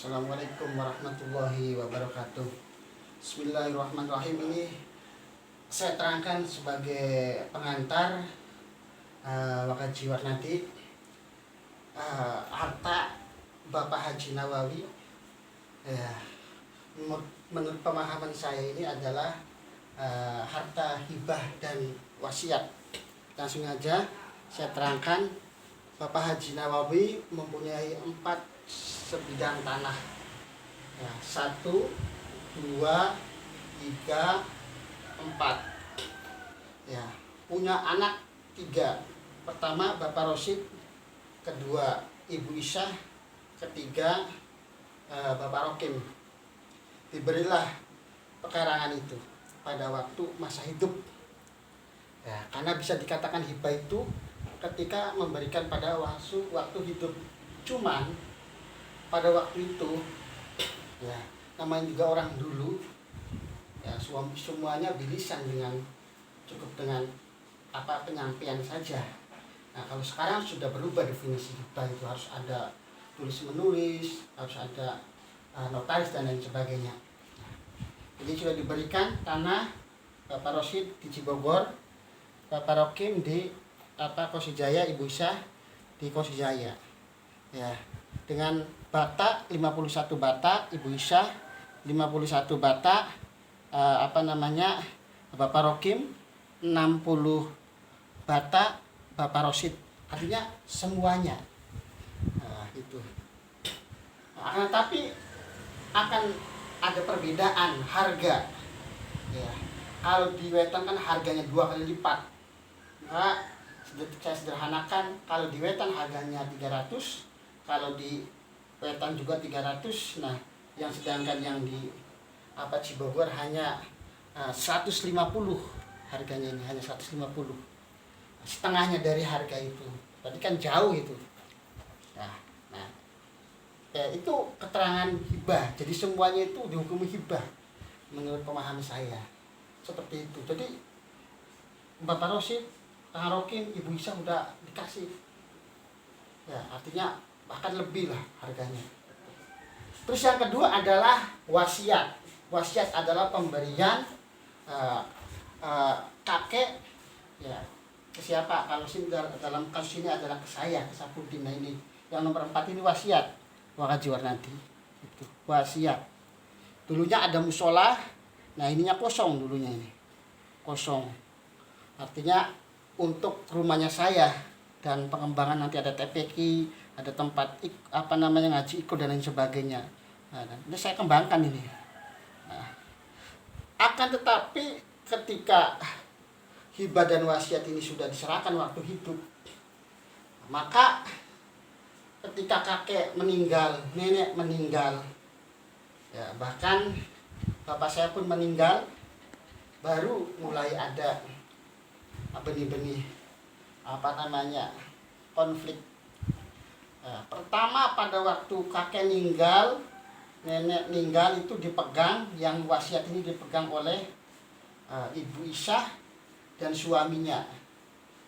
Assalamualaikum warahmatullahi wabarakatuh. Bismillahirrahmanirrahim. Ini saya terangkan sebagai pengantar Wakaji Warnadi, harta Bapak Haji Nawawi. Menurut pemahaman saya ini adalah harta hibah dan wasiat. Langsung aja saya terangkan, Bapak Haji Nawawi mempunyai 4 sebidang tanah, 1, 2, 3, 4. Punya anak 3. Pertama Bapak Rosid, kedua Ibu Isyah, ketiga Bapak Rokim. Diberilah pekarangan itu pada waktu masa hidup, karena bisa dikatakan hibah itu ketika memberikan pada waktu hidup. Cuman pada waktu itu namanya juga orang dulu, semuanya bilisan cukup dengan penyampaian saja. Kalau sekarang sudah berubah definisi hibah, itu harus ada tulis menulis, harus ada notaris dan lain sebagainya. Jadi sudah diberikan tanah Bapak Rosid di Cibogor, Bapak Rokim di Kosijaya, Ibu Isyah di Kosijaya. Dengan batak 51 batak, Ibu Isyah 51 batak, Bapak Rokim 60 batak, Bapak Rosid. Artinya semuanya itu. Tapi akan ada perbedaan harga. Kalau di Wetan kan harganya 2 kali lipat. Saya sederhanakan, kalau di Wetan harganya 300, kalau di Wetan juga 300. Sedangkan yang di Cibogor hanya 150 harganya, ini hanya 150. Setengahnya dari harga itu. Tadi kan jauh itu. Itu keterangan hibah. Jadi semuanya itu dihukumi hibah menurut pemahaman saya. Seperti itu. Jadi Bapak Rosid, Kang Rokim, Ibu Isyah udah dikasih. Artinya bahkan lebih lah harganya. Terus yang kedua adalah wasiat. Wasiat adalah pemberian kakek ke siapa? Kalau dalam kasus ini adalah ke saya, ke Sapudin. Ini yang nomor 4 ini wasiat Wakaji Warnadi. Itu wasiat. Dulunya ada musola, ininya kosong dulunya ini. Kosong. Artinya untuk rumahnya saya dan pengembangan, nanti ada TPQ, ada tempat ngaji ikut dan lain sebagainya. Ini saya kembangkan ini. Akan tetapi ketika hibah dan wasiat ini sudah diserahkan waktu hidup, maka ketika kakek meninggal, nenek meninggal, bahkan bapak saya pun meninggal, baru mulai ada benih-benih konflik. Pertama pada waktu kakek meninggal, nenek meninggal, itu dipegang, yang wasiat ini dipegang oleh Ibu Isyah dan suaminya.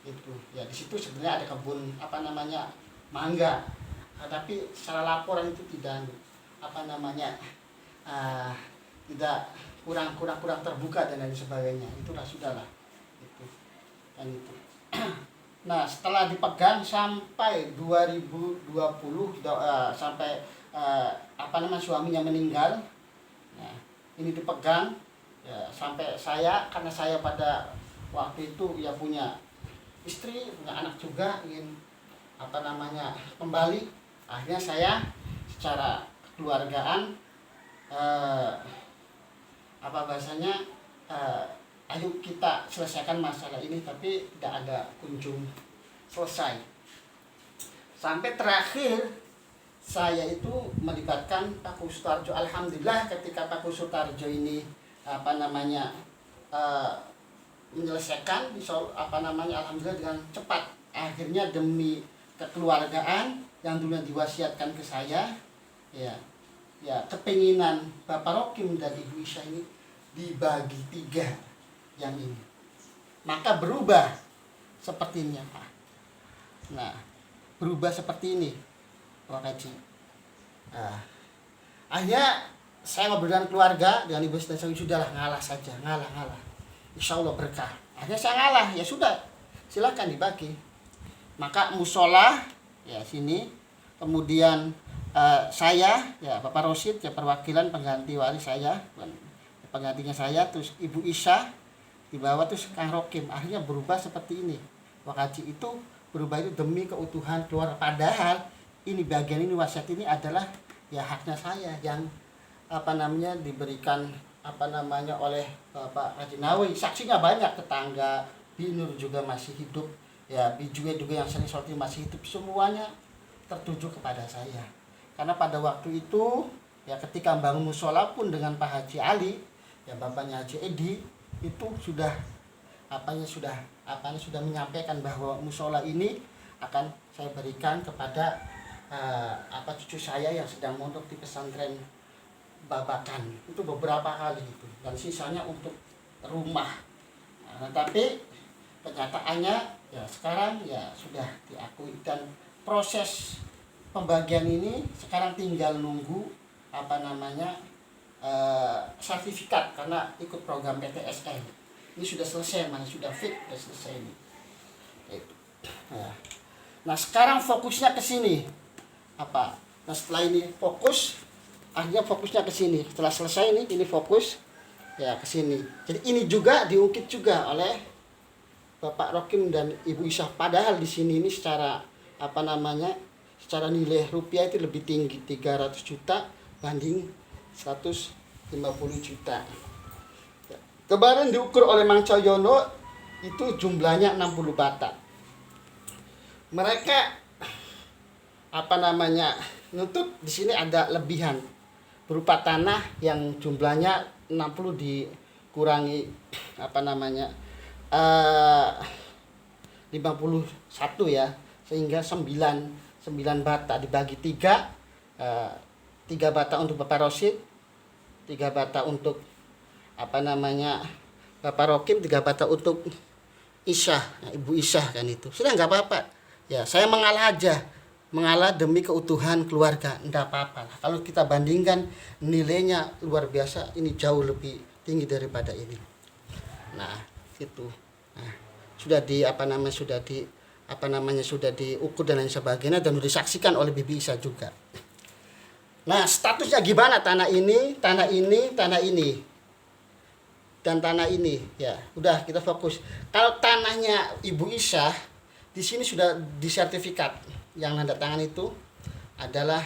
Itu di situ sebenarnya ada kebun mangga, tapi secara laporan itu tidak tidak kurang terbuka dan lain sebagainya. Itulah sudahlah itu dan itu. Setelah dipegang sampai 2020, sampai suaminya meninggal, ini dipegang sampai saya, karena saya pada waktu itu punya istri, punya anak juga, ingin kembali. Akhirnya saya secara kekeluargaan ayo kita selesaikan masalah ini, tapi tidak ada kunjung selesai. Sampai terakhir saya itu melibatkan Pak Sutarjo. Alhamdulillah ketika Pak Sutarjo ini menyelesaikan alhamdulillah dengan cepat. Akhirnya demi kekeluargaan yang dulunya diwasiatkan ke saya, kepinginan Bapak Rokim dan Ibu Isyah ini dibagi 3 yang ini, maka berubah sepertinya Pak. Berubah seperti ini Wakaji. Akhirnya saya ngobrol dengan keluarga, dengan ibu dan saya, sudahlah ngalah saja, ngalah. Insya Allah berkah. Akhirnya saya ngalah, ya sudah, silakan dibagi. Maka musola ya sini, kemudian saya ya Bapak Rosid ya perwakilan pengganti wali saya, penggantinya saya, terus Ibu Isya di bawah, terus Kang Rokim. Akhirnya berubah seperti ini. Wakaji itu berubah itu demi keutuhan keluarga. Padahal ini bagian ini wasiat ini adalah ya haknya saya yang diberikan oleh Bapak Haji Nawi. Saksinya banyak, tetangga, Binur juga masih hidup, ya Bijue juga yang sering sorti masih hidup, semuanya tertuju kepada saya. Karena pada waktu itu ya ketika bangun musola pun dengan Pak Haji Ali, ya bapaknya Haji Edi, itu sudah sudah menyampaikan bahwa musola ini akan saya berikan kepada cucu saya yang sedang mondok di pesantren Babakan. Itu beberapa kali itu, dan sisanya untuk rumah. Nah, tapi kenyataannya ya sekarang ya sudah diakui, dan proses pembagian ini sekarang tinggal nunggu sertifikat karena ikut program PTSN. Ini sudah selesai, sudah fit, sudah selesai ini. Nah sekarang fokusnya ke sini. Nah setelah ini fokus, akhirnya fokusnya ke sini. Setelah selesai ini fokus ya ke sini. Jadi ini juga diungkit juga oleh Bapak Rokim dan Ibu Isya. Padahal di sini ini secara secara nilai rupiah itu lebih tinggi, 300 juta banding 150 juta. Kemarin diukur oleh Mang Cahyono itu jumlahnya 60 bata. Mereka nuntut di sini ada lebihan berupa tanah yang jumlahnya 60 dikurangi 51 ya, sehingga 9 bata dibagi 3 bata untuk Bapak Rosid, 3 bata untuk Bapak Rokim, 3 bata untuk Isya, Ibu Isya kan itu. Sudah nggak apa-apa. Ya, saya mengalah aja. Mengalah demi keutuhan keluarga, enggak apa-apa. Kalau kita bandingkan nilainya luar biasa, ini jauh lebih tinggi daripada ini. Nah, itu. Nah, sudah sudah diukur dan lain sebagainya, dan sudah disaksikan oleh Bibi Isya juga. Nah, statusnya gimana tanah ini, dan tanah ini, ya udah kita fokus. Kalau tanahnya Ibu Isya di sini sudah disertifikat, yang nanda tangan itu adalah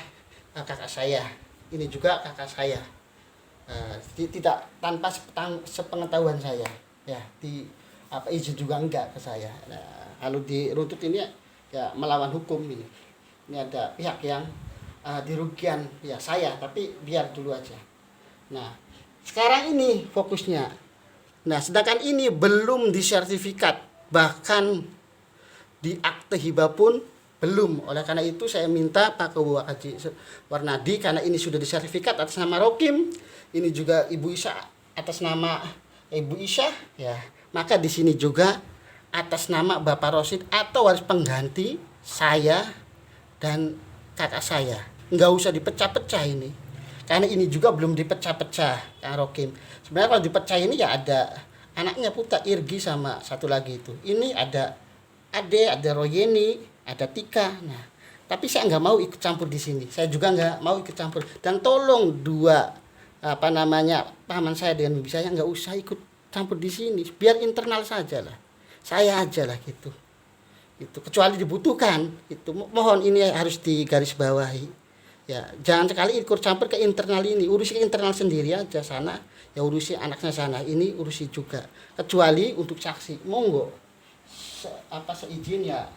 kakak saya, ini juga kakak saya, tidak tanpa sepengetahuan saya, ya izin juga enggak ke saya. Nah, kalau diruntut ini ya melawan hukum ini ada pihak yang dirugikan ya saya, tapi biar dulu aja. Nah sekarang ini fokusnya. Nah sedangkan ini belum disertifikat, bahkan di akte hibah pun belum. Oleh karena itu saya minta Pak Ketua Haji Warnadi, karena ini sudah disertifikat atas nama Rokim, ini juga Ibu Isya atas nama Ibu Isya, ya maka di sini juga atas nama Bapak Rosid atau waris pengganti saya dan kakak saya. Nggak usah dipecah-pecah ini, karena ini juga belum dipecah-pecah Kang Rokim. Sebenarnya kalau dipecah ini ya ada anaknya Puta Irgi sama satu lagi itu. Ini ada Ade, ada Royeni, ada Tika. Nah, tapi saya nggak mau ikut campur di sini. Saya juga nggak mau ikut campur. Dan tolong paman saya dengan bibi saya nggak usah ikut campur di sini. Biar internal saja lah. Saya aja lah gitu. Itu kecuali dibutuhkan. Itu mohon ini harus digarisbawahi. Ya, jangan sekali ikut campur ke internal ini. Urusi ke internal sendiri aja sana. Ya urusi anaknya sana. Ini urusi juga. Kecuali untuk saksi. Monggo. Seizin ya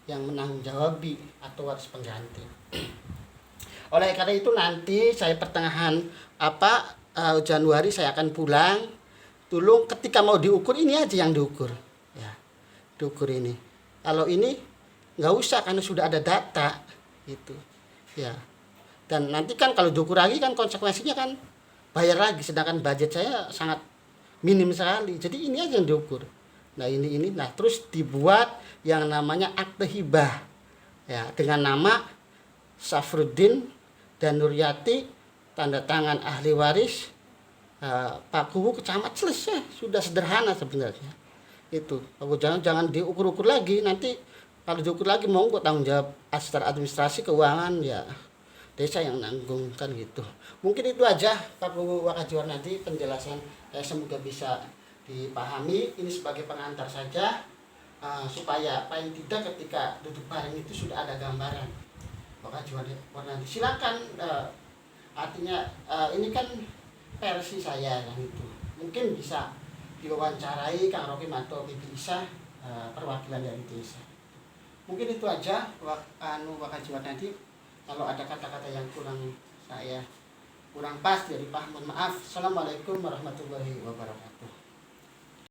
yang menanggung jawabi atau waris pengganti. Oleh karena itu nanti saya pertengahan Januari saya akan pulang. Tolong ketika mau diukur ini aja yang diukur. Ya, diukur ini. Kalau ini nggak usah karena sudah ada data gitu. Ya. Dan nanti kan kalau diukur lagi kan konsekuensinya kan bayar lagi, sedangkan budget saya sangat minim sekali. Jadi ini aja yang diukur. Nah ini nah terus dibuat yang namanya akte hibah ya dengan nama Safruddin dan Nuryati tanda tangan ahli waris, Pak Kuwu ke camat, selesai. Sudah sederhana sebenarnya. Itu jangan diukur-ukur lagi, nanti kalau diukur lagi monggo tanggung jawab secara administrasi keuangan ya desa yang nanggung kan gitu. Mungkin itu aja Pak Kuwu Wakajiwanadi penjelasan, semoga bisa dipahami. Ini sebagai pengantar saja, supaya paling tidak ketika duduk bareng itu sudah ada gambaran Wakajiwanadi. Silakan, artinya ini kan versi saya yang itu, mungkin bisa diwawancarai Kang Rokim atau Bibi Isa, perwakilan dari desa. Mungkin itu aja Wakajiwanadi. Kalau ada kata-kata yang kurang pas dari Pak, mohon maaf. Assalamualaikum warahmatullahi wabarakatuh.